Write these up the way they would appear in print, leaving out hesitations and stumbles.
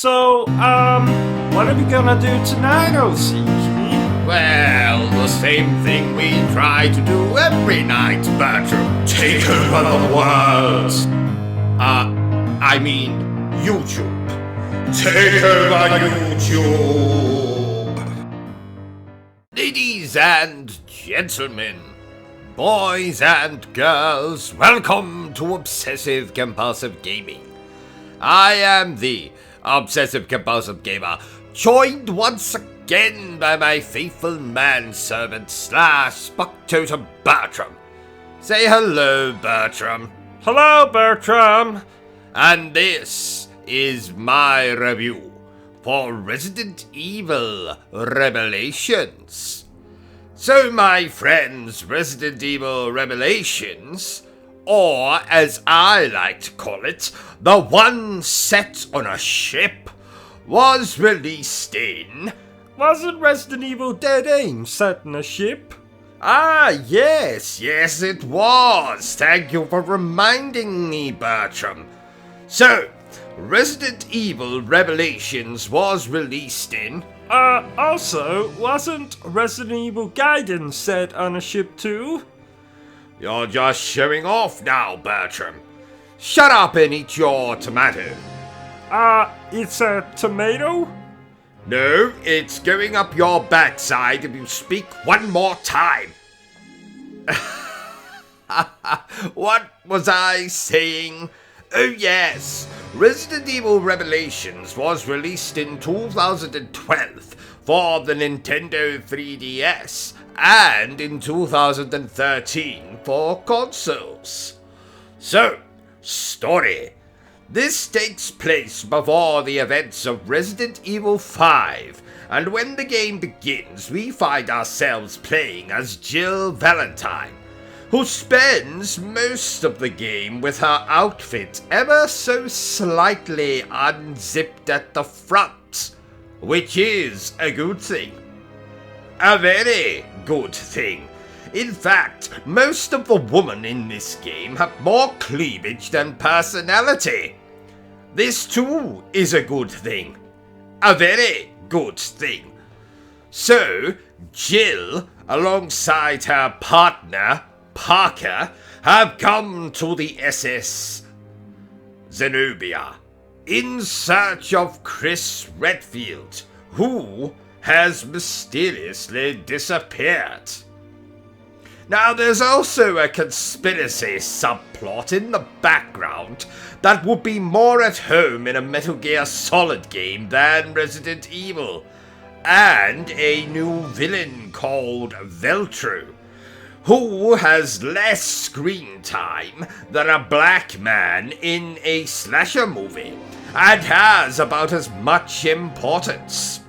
What are we gonna do tonight, OC? Well, the same thing we try to do every night, Bertram. Take over the world. I mean, YouTube. Take over YouTube. Ladies and gentlemen, boys and girls, welcome to Obsessive Compulsive Gaming. I am the Obsessive Compulsive Gamer, joined once again by my faithful manservant / Spucktotem Bertram. Say hello, Bertram. Hello, Bertram. And this is my review for Resident Evil Revelations. So my friends, Resident Evil Revelations, or as I like to call it, the one set on a ship, was released in... Wasn't Resident Evil Dead Aim set in a ship? Ah, yes, it was. Thank you for reminding me, Bertram. So, Resident Evil Revelations was released in... Also, wasn't Resident Evil Gaiden set on a ship too? You're just showing off now, Bertram. Shut up and eat your tomato. It's a tomato? No, it's going up your backside if you speak one more time. What was I saying? Oh yes, Resident Evil Revelations was released in 2012 for the Nintendo 3DS and in 2013 for consoles. So, story. This takes place before the events of Resident Evil 5, and when the game begins, we find ourselves playing as Jill Valentine, who spends most of the game with her outfit ever so slightly unzipped at the front, which is a good thing. A very good thing. In fact, most of the women in this game have more cleavage than personality. This too is a good thing. A very good thing. So, Jill, alongside her partner, Parker, have come to the SS Zenobia in search of Chris Redfield, who has mysteriously disappeared. Now, there's also a conspiracy subplot in the background that would be more at home in a Metal Gear Solid game than Resident Evil, and a new villain called Veltro, who has less screen time than a black man in a slasher movie, and has about as much importance.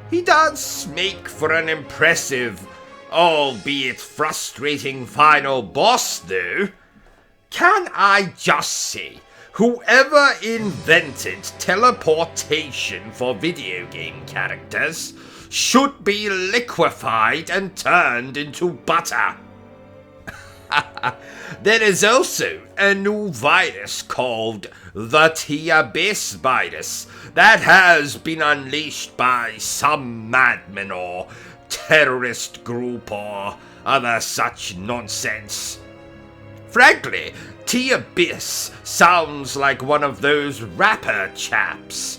He does make for an impressive, albeit frustrating final boss, though. Can I just say, whoever invented teleportation for video game characters should be liquefied and turned into butter. There is also a new virus called the T-Abyss virus that has been unleashed by some madman or terrorist group or other such nonsense. Frankly, T-Abyss sounds like one of those rapper chaps.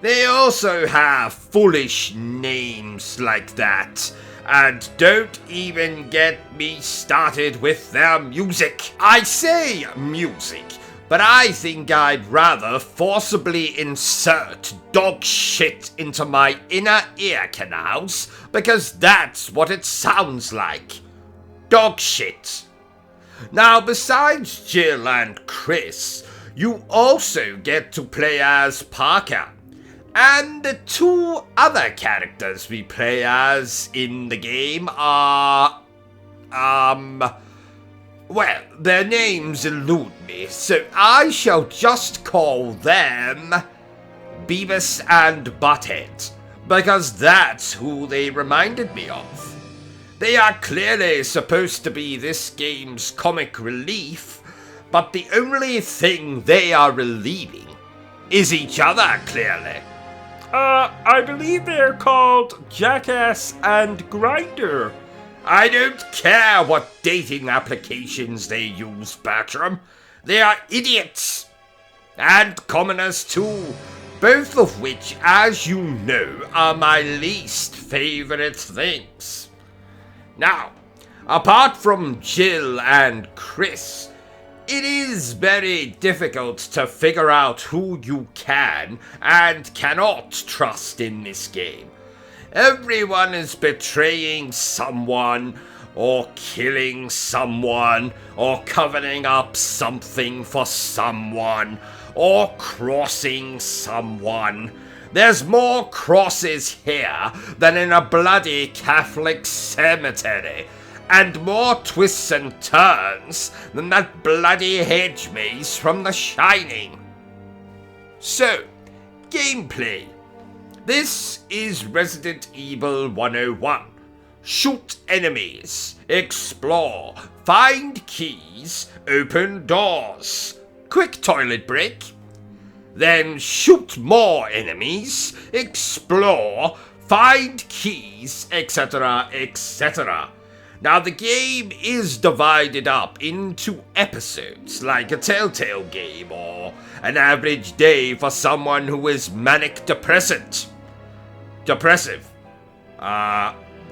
They also have foolish names like that. And don't even get me started with their music. I say music, but I think I'd rather forcibly insert dog shit into my inner ear canals, because that's what it sounds like. Dog shit. Now, besides Jill and Chris, you also get to play as Parker. And the two other characters we play as in the game are... well, their names elude me, so I shall just call them Beavis and Butthead, because that's who they reminded me of. They are clearly supposed to be this game's comic relief, but the only thing they are relieving is each other, clearly. I believe they're called Jackass and Grinder. I don't care what dating applications they use, Bertram. They are idiots. And commoners too. Both of which, as you know, are my least favorite things. Now, apart from Jill and Chris, it is very difficult to figure out who you can and cannot trust in this game. Everyone is betraying someone, or killing someone, or covering up something for someone, or crossing someone. There's more crosses here than in a bloody Catholic cemetery, and more twists and turns than that bloody hedge maze from The Shining. So, gameplay. This is Resident Evil 101. Shoot enemies, explore, find keys, open doors. Quick toilet break. Then shoot more enemies, explore, find keys, etc., etc. Now the game is divided up into episodes, like a Telltale game or an average day for someone who is manic depressant. Depressive.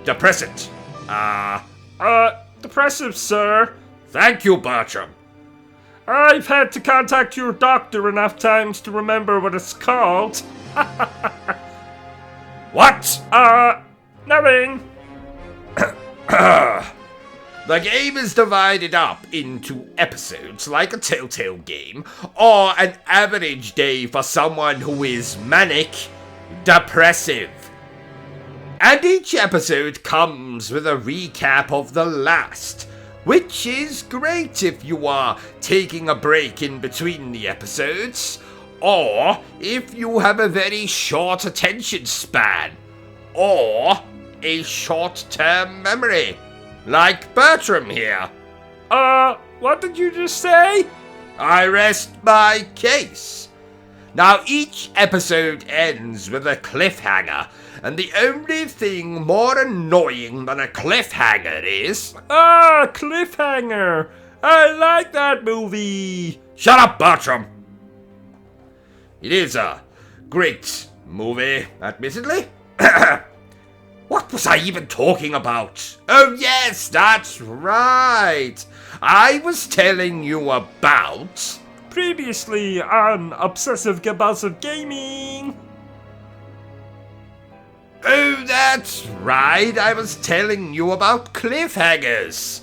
Depressant. Depressive, sir. Thank you, Bertram. I've had to contact your doctor enough times to remember what it's called. What? Nothing. The game is divided up into episodes like a Telltale game, or an average day for someone who is manic depressive. And each episode comes with a recap of the last, which is great if you are taking a break in between the episodes, or if you have a very short attention span, or a short-term memory, like Bertram here. What did you just say? I rest my case. Now each episode ends with a cliffhanger, and the only thing more annoying than a cliffhanger is... Cliffhanger! I like that movie! Shut up, Bertram! It is a great movie, admittedly. What was I even talking about? Oh yes, that's right! I was telling you about... Previously on Obsessive Compulsive Gaming! Oh, that's right, I was telling you about cliffhangers.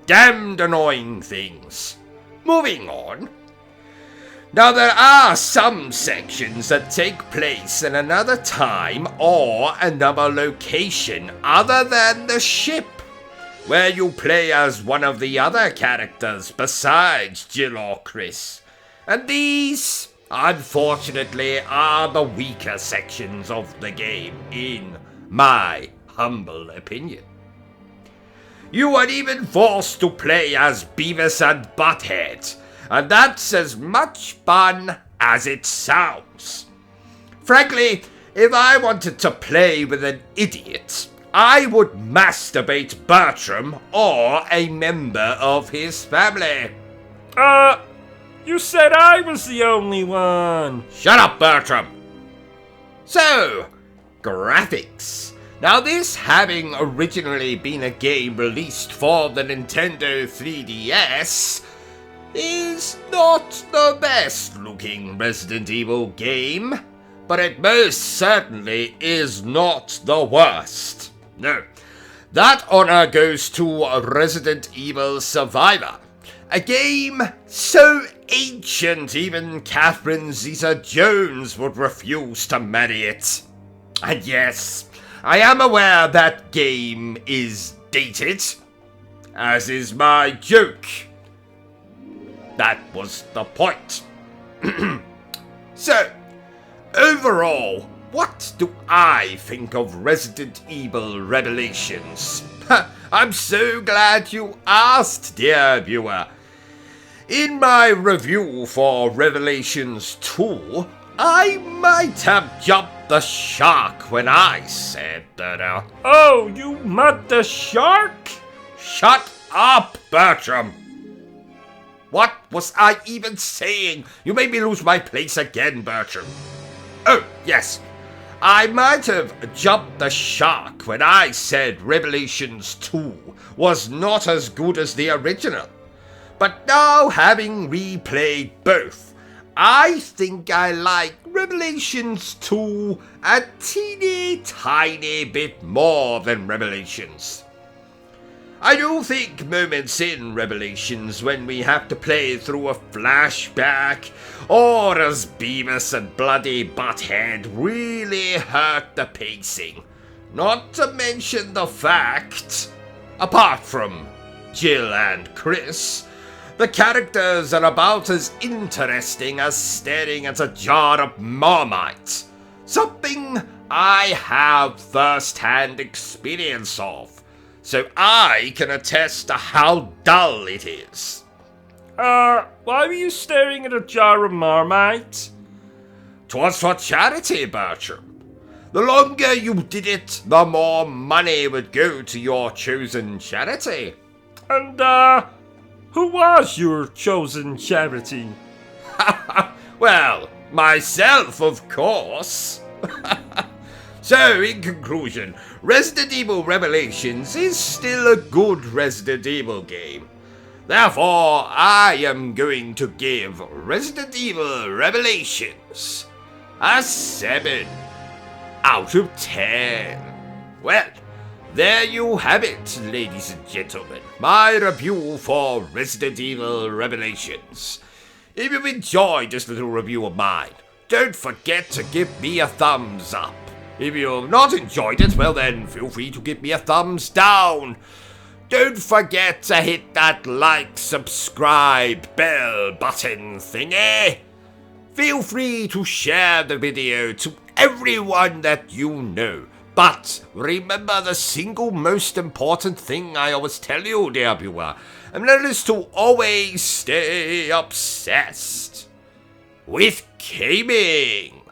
Damned annoying things. Moving on. Now there are some sections that take place in another time or another location other than the ship, where you play as one of the other characters besides Jill or Chris. And these, unfortunately, are the weaker sections of the game, in my humble opinion. You are even forced to play as Beavis and Butthead, and that's as much fun as it sounds. Frankly, if I wanted to play with an idiot, I would masturbate Bertram or a member of his family. You said I was the only one. Shut up, Bertram. So, graphics. Now this, having originally been a game released for the Nintendo 3DS, is not the best looking Resident Evil game, but it most certainly is not the worst. No, that honor goes to Resident Evil Survivor, a game so ancient even Catherine Zeta-Jones would refuse to marry it. And yes, I am aware that game is dated, as is my joke. That was the point. So, overall, what do I think of Resident Evil Revelations? I'm so glad you asked, dear viewer. In my review for Revelations 2, I might have jumped the shark when I said that, Oh, you mud the shark? Shut up, Bertram! What was I even saying? You made me lose my place again, Bertram. Oh, yes. I might have jumped the shark when I said Revelations 2 was not as good as the original. But now, having replayed both, I think I like Revelations 2 a teeny tiny bit more than Revelations. I do think moments in Revelations when we have to play through a flashback or as Beavis and Bloody Butthead really hurt the pacing. Not to mention the fact, apart from Jill and Chris, the characters are about as interesting as staring at a jar of Marmite. Something I have first-hand experience of. So I can attest to how dull it is. Why were you staring at a jar of Marmite? 'Twas for charity, Bertram. The longer you did it, the more money would go to your chosen charity. And, who was your chosen charity? Well, myself, of course. So, in conclusion, Resident Evil Revelations is still a good Resident Evil game. Therefore, I am going to give Resident Evil Revelations a 7 out of 10. Well, there you have it, ladies and gentlemen, my review for Resident Evil Revelations. If you've enjoyed this little review of mine, don't forget to give me a thumbs up. If you've not enjoyed it, well then, feel free to give me a thumbs down. Don't forget to hit that like, subscribe, bell button thingy. Feel free to share the video to everyone that you know. But remember the single most important thing I always tell you, dear viewer, and that is to always stay obsessed with gaming.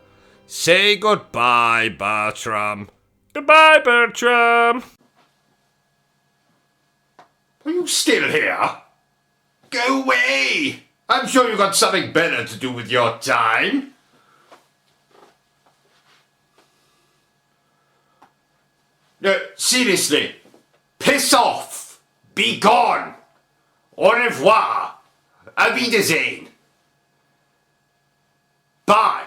Say goodbye, Bertram. Goodbye, Bertram. Are you still here? Go away! I'm sure you've got something better to do with your time. No, seriously. Piss off! Be gone! Au revoir! Auf Wiedersehen! Bye!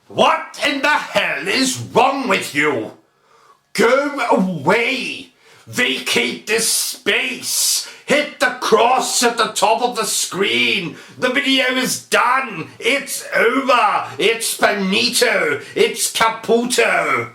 What in the hell is wrong with you? Go away! Vacate this space! Hit the cross at the top of the screen! The video is done! It's over! It's finito! It's caputo!